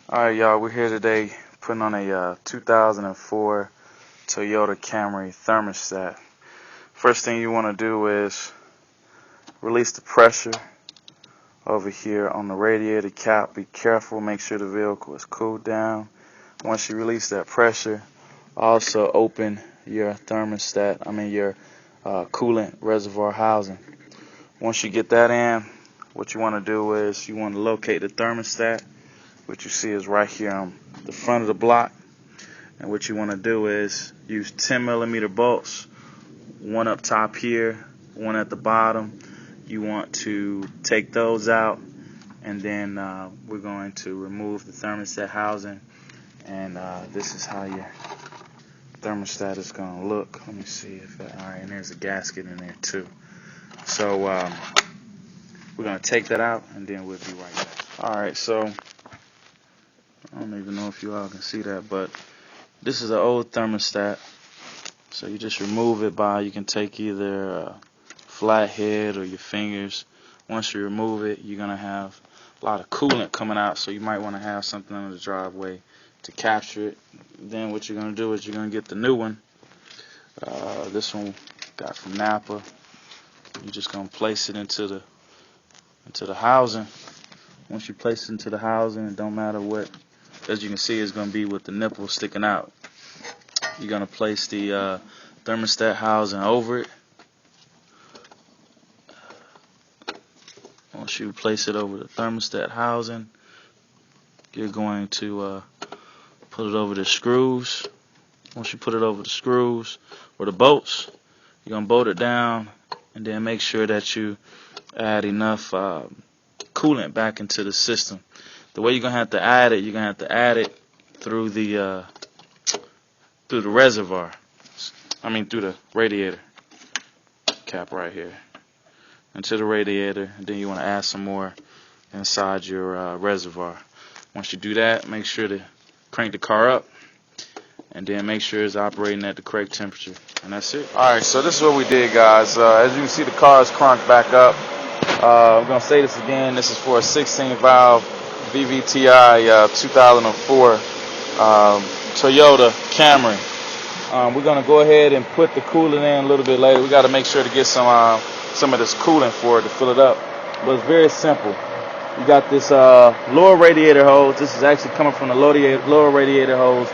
Alright, y'all, we're here today putting on a 2004 Toyota Camry thermostat. First thing you want to do is release the pressure over here on the radiator cap. Be careful, make sure the vehicle is cooled down. Once you release that pressure, also open your thermostat, your coolant reservoir housing. Once you get that in, what you want to do is you want to locate the thermostat. What you see is right here on the front of the block, and what you want to do is use 10mm bolts, one up top here, one at the bottom. You want to take those out, and then we're going to remove the thermostat housing, and this is how your thermostat is going to look. Let me see if alright, and there's a gasket in there too. So we're going to take that out, and then we'll be right back. Alright, so I don't even know if you all can see that, but this is an old thermostat. So you just remove it by, you can take either a flat head or your fingers. Once you remove it, you're going to have a lot of coolant coming out, so you might want to have something on the driveway to capture it. Then what you're going to do is you're going to get the new one. This one got from Napa. You're just going to place it into the housing. Once you place it into the housing, it don't matter what. As you can see, it's going to be with the nipple sticking out. You're going to place the thermostat housing over it. Once you place it over the thermostat housing, you're going to put it over the screws. Once you put it over the screws or the bolts, you're going to bolt it down, and then make sure that you add enough coolant back into the system. The way you're going to have to add it, you're going to have to add it through the reservoir. Through the radiator cap right here. Into the radiator, and then you want to add some more inside your reservoir. Once you do that, make sure to crank the car up, and then make sure it's operating at the correct temperature. And that's it. Alright, so this is what we did, guys. As you can see, the car is cranked back up. I'm going to say this again. This is for a 16-valve VVTi 2004 Toyota Camry. We're going to go ahead and put the coolant in a little bit later. We got to make sure to get some of this coolant for it to fill it up. But it's very simple. You got this lower radiator hose. This is actually coming from the lower radiator hose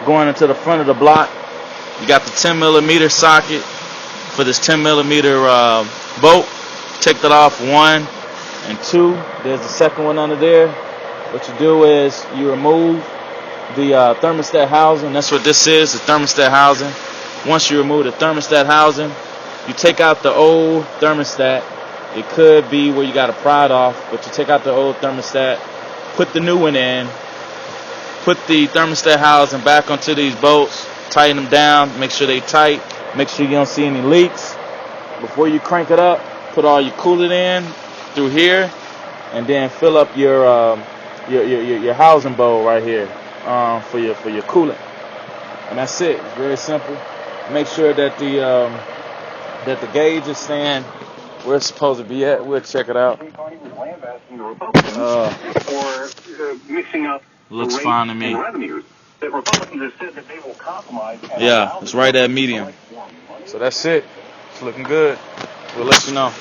going into the front of the block. You got the 10mm socket for this 10mm bolt. Take that off, 1 and 2. There's the second one under there. What you do is you remove the thermostat housing. That's what this is, the thermostat housing. Once you remove the thermostat housing, you take out the old thermostat. It could be where you got to pry it off, but you take out the old thermostat, put the new one in, put the thermostat housing back onto these bolts, tighten them down, make sure they tight, make sure you don't see any leaks. Before you crank it up, put all your coolant in through here, and then fill up your housing bowl right here for your coolant. And that's it. It's very simple. Make sure that the gauge is staying where it's supposed to be at. We'll check it out. Looks fine to me. Yeah, it's right at medium. So that's it. It's looking good. We'll let you know.